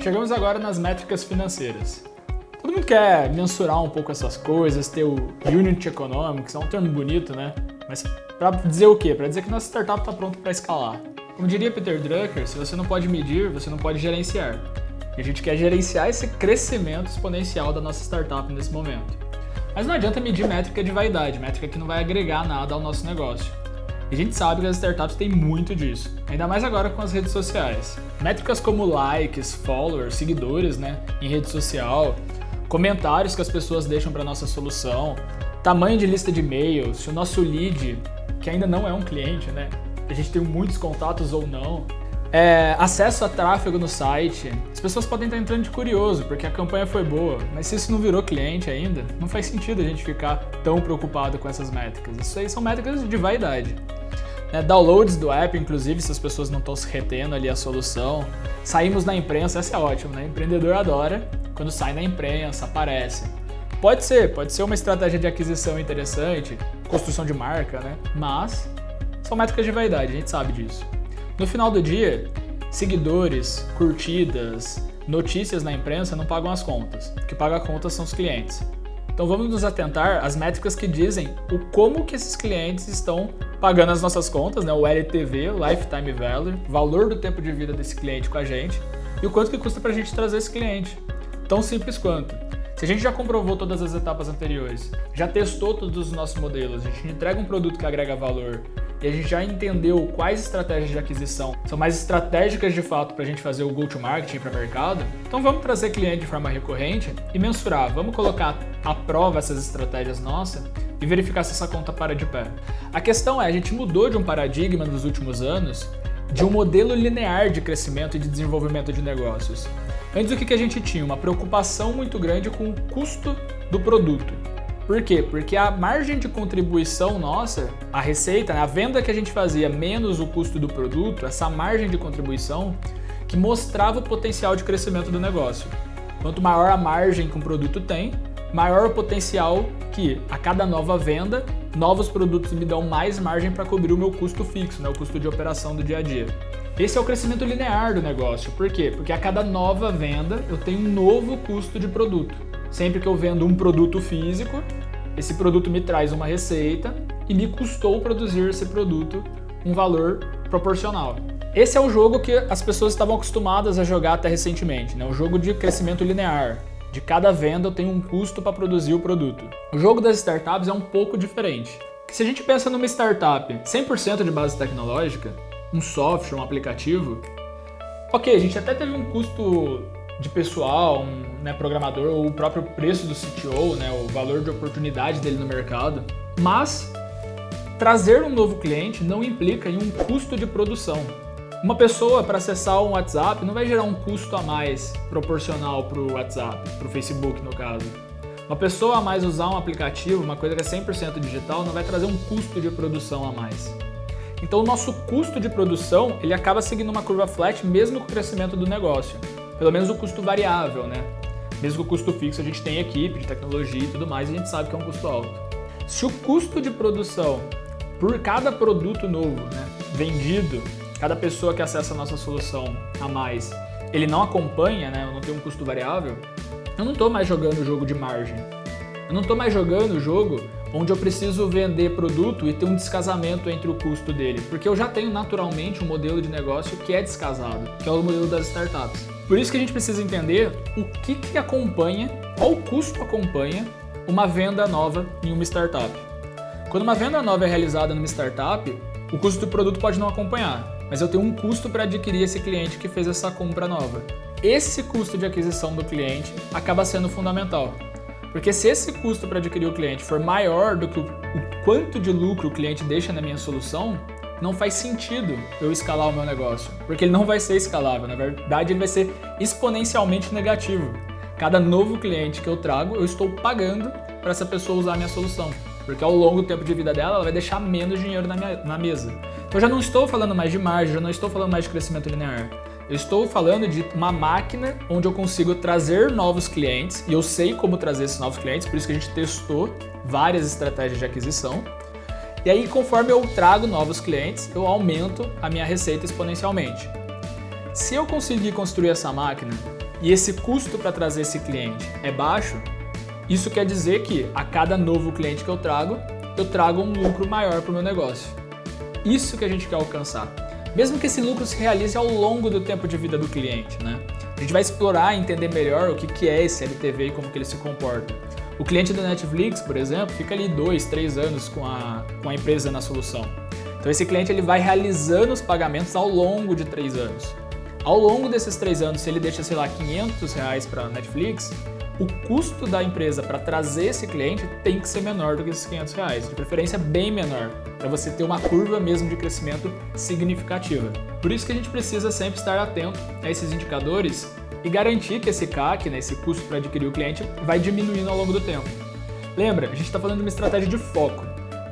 Chegamos agora nas métricas financeiras. Todo mundo quer mensurar um pouco essas coisas, ter o Unit Economics, é um termo bonito, né? Mas para dizer o quê? Para dizer que nossa startup está pronta para escalar. Como diria Peter Drucker, se você não pode medir, você não pode gerenciar. E a gente quer gerenciar esse crescimento exponencial da nossa startup nesse momento. Mas não adianta medir métrica de vaidade, métrica que não vai agregar nada ao nosso negócio. E a gente sabe que as startups têm muito disso, ainda mais agora com as redes sociais. Métricas como likes, followers, seguidores, né, em rede social, comentários que as pessoas deixam para nossa solução, tamanho de lista de e-mails, se o nosso lead, que ainda não é um cliente, né, a gente tem muitos contatos ou não, acesso a tráfego no site. As pessoas podem estar entrando de curioso, porque a campanha foi boa, mas se isso não virou cliente ainda, não faz sentido a gente ficar tão preocupado com essas métricas. Isso aí são métricas de vaidade. Downloads do app, inclusive, se as pessoas não estão se retendo ali a solução. Saímos na imprensa, essa é ótima, né? O empreendedor adora quando sai na imprensa, aparece. Pode ser uma estratégia de aquisição interessante, construção de marca, né? Mas são métricas de vaidade, a gente sabe disso. No final do dia, seguidores, curtidas, notícias na imprensa não pagam as contas. O que paga a conta são os clientes. Então vamos nos atentar às métricas que dizem como que esses clientes estão pagando as nossas contas, né? O LTV, Lifetime Value, valor do tempo de vida desse cliente com a gente, e o quanto que custa para a gente trazer esse cliente. Tão simples quanto. Se a gente já comprovou todas as etapas anteriores, já testou todos os nossos modelos, a gente entrega um produto que agrega valor, e a gente já entendeu quais estratégias de aquisição são mais estratégicas de fato para a gente fazer o go-to-marketing para o mercado, então vamos trazer cliente de forma recorrente e mensurar, vamos colocar à prova essas estratégias nossas e verificar se essa conta para de pé. A questão é, a gente mudou de um paradigma nos últimos anos de um modelo linear de crescimento e de desenvolvimento de negócios. Antes o que a gente tinha? Uma preocupação muito grande com o custo do produto. Por quê? Porque a margem de contribuição nossa, a receita, a venda que a gente fazia menos o custo do produto, essa margem de contribuição que mostrava o potencial de crescimento do negócio. Quanto maior a margem que um produto tem, maior o potencial que a cada nova venda, novos produtos me dão mais margem para cobrir o meu custo fixo, né, o custo de operação do dia a dia. Esse é o crescimento linear do negócio. Por quê? Porque a cada nova venda eu tenho um novo custo de produto. Sempre que eu vendo um produto físico, esse produto me traz uma receita e me custou produzir esse produto um valor proporcional. Esse é o jogo que as pessoas estavam acostumadas a jogar até recentemente, né? O jogo de crescimento linear. De cada venda eu tenho um custo para produzir o produto. O jogo das startups é um pouco diferente. Se a gente pensa numa startup 100% de base tecnológica, um software, um aplicativo, ok, a gente até teve um custo de pessoal, programador, ou o próprio preço do CTO, né, o valor de oportunidade dele no mercado, mas trazer um novo cliente não implica em um custo de produção. Uma pessoa para acessar um WhatsApp não vai gerar um custo a mais proporcional para o WhatsApp, para o Facebook no caso. Uma pessoa a mais usar um aplicativo, uma coisa que é 100% digital, não vai trazer um custo de produção a mais. Então o nosso custo de produção ele acaba seguindo uma curva flat mesmo com o crescimento do negócio. Pelo menos o custo variável, né? Mesmo que o custo fixo a gente tem equipe de tecnologia e tudo mais, a gente sabe que é um custo alto. Se o custo de produção por cada produto novo, né, vendido, cada pessoa que acessa a nossa solução a mais, ele não acompanha, né, eu não tenho um custo variável, eu não estou mais jogando o jogo de margem. Eu não estou mais jogando o jogo onde eu preciso vender produto e ter um descasamento entre o custo dele, porque eu já tenho naturalmente um modelo de negócio que é descasado, que é o modelo das startups. Por isso que a gente precisa entender o que acompanha, qual custo acompanha uma venda nova em uma startup. Quando uma venda nova é realizada numa startup, o custo do produto pode não acompanhar, mas eu tenho um custo para adquirir esse cliente que fez essa compra nova. Esse custo de aquisição do cliente acaba sendo fundamental. Porque se esse custo para adquirir o cliente for maior do que o quanto de lucro o cliente deixa na minha solução, não faz sentido eu escalar o meu negócio, porque ele não vai ser escalável, na verdade ele vai ser exponencialmente negativo. Cada novo cliente que eu trago, eu estou pagando para essa pessoa usar a minha solução, porque ao longo do tempo de vida dela, ela vai deixar menos dinheiro na mesa. Então eu já não estou falando mais de margem, já não estou falando mais de crescimento linear. Eu estou falando de uma máquina onde eu consigo trazer novos clientes, e eu sei como trazer esses novos clientes, por isso que a gente testou várias estratégias de aquisição. E aí, conforme eu trago novos clientes, eu aumento a minha receita exponencialmente. Se eu conseguir construir essa máquina e esse custo para trazer esse cliente é baixo, isso quer dizer que a cada novo cliente que eu trago um lucro maior para o meu negócio. Isso que a gente quer alcançar. Mesmo que esse lucro se realize ao longo do tempo de vida do cliente, né? A gente vai explorar e entender melhor o que é esse LTV e como que ele se comporta. O cliente da Netflix, por exemplo, fica ali 2, 3 anos com a empresa na solução. Então esse cliente ele vai realizando os pagamentos ao longo de 3 anos. Ao longo desses 3 anos, se ele deixa, sei lá, R$500 para a Netflix, o custo da empresa para trazer esse cliente tem que ser menor do que esses R$500, de preferência bem menor, para você ter uma curva mesmo de crescimento significativa. Por isso que a gente precisa sempre estar atento a esses indicadores e garantir que esse CAC, né, esse custo para adquirir o cliente, vai diminuindo ao longo do tempo. Lembra, a gente está falando de uma estratégia de foco.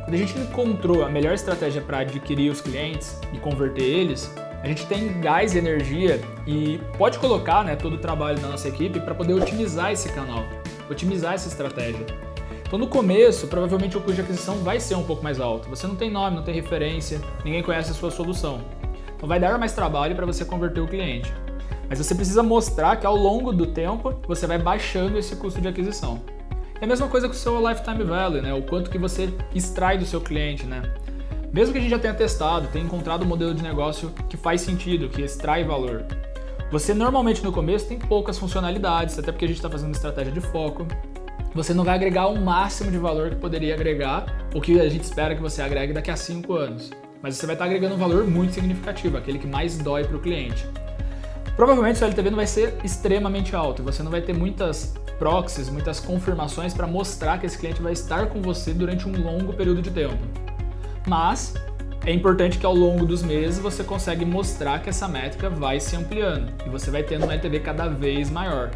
Quando a gente encontrou a melhor estratégia para adquirir os clientes e converter eles, a gente tem gás e energia e pode colocar, né, todo o trabalho da nossa equipe para poder otimizar esse canal, otimizar essa estratégia. Então no começo, provavelmente o custo de aquisição vai ser um pouco mais alto. Você não tem nome, não tem referência, ninguém conhece a sua solução. Então vai dar mais trabalho para você converter o cliente. Mas você precisa mostrar que ao longo do tempo você vai baixando esse custo de aquisição. É a mesma coisa com o seu lifetime value, né? O quanto que você extrai do seu cliente, né? Mesmo que a gente já tenha testado, tenha encontrado um modelo de negócio que faz sentido, que extrai valor, você normalmente no começo tem poucas funcionalidades, até porque a gente está fazendo uma estratégia de foco. Você não vai agregar o máximo de valor que poderia agregar, ou que a gente espera que você agregue daqui a 5 anos. Mas você vai estar agregando um valor muito significativo, aquele que mais dói para o cliente. Provavelmente o seu LTV não vai ser extremamente alto, você não vai ter muitas proxies, muitas confirmações para mostrar que esse cliente vai estar com você durante um longo período de tempo. Mas é importante que ao longo dos meses você consegue mostrar que essa métrica vai se ampliando e você vai tendo uma LTV cada vez maior.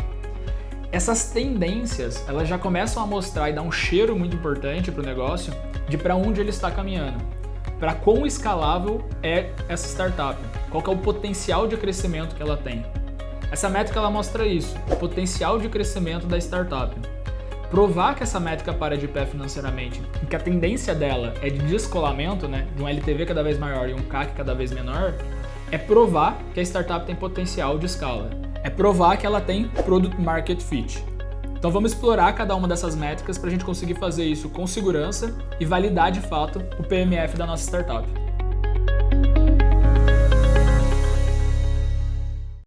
Essas tendências, elas já começam a mostrar e dar um cheiro muito importante para o negócio de para onde ele está caminhando, para quão escalável é essa startup, qual que é o potencial de crescimento que ela tem. Essa métrica ela mostra isso, o potencial de crescimento da startup. Provar que essa métrica para de pé financeiramente e que a tendência dela é de descolamento, né, de um LTV cada vez maior e um CAC cada vez menor, é provar que a startup tem potencial de escala. É provar que ela tem Product Market Fit. Então vamos explorar cada uma dessas métricas para a gente conseguir fazer isso com segurança e validar de fato o PMF da nossa startup.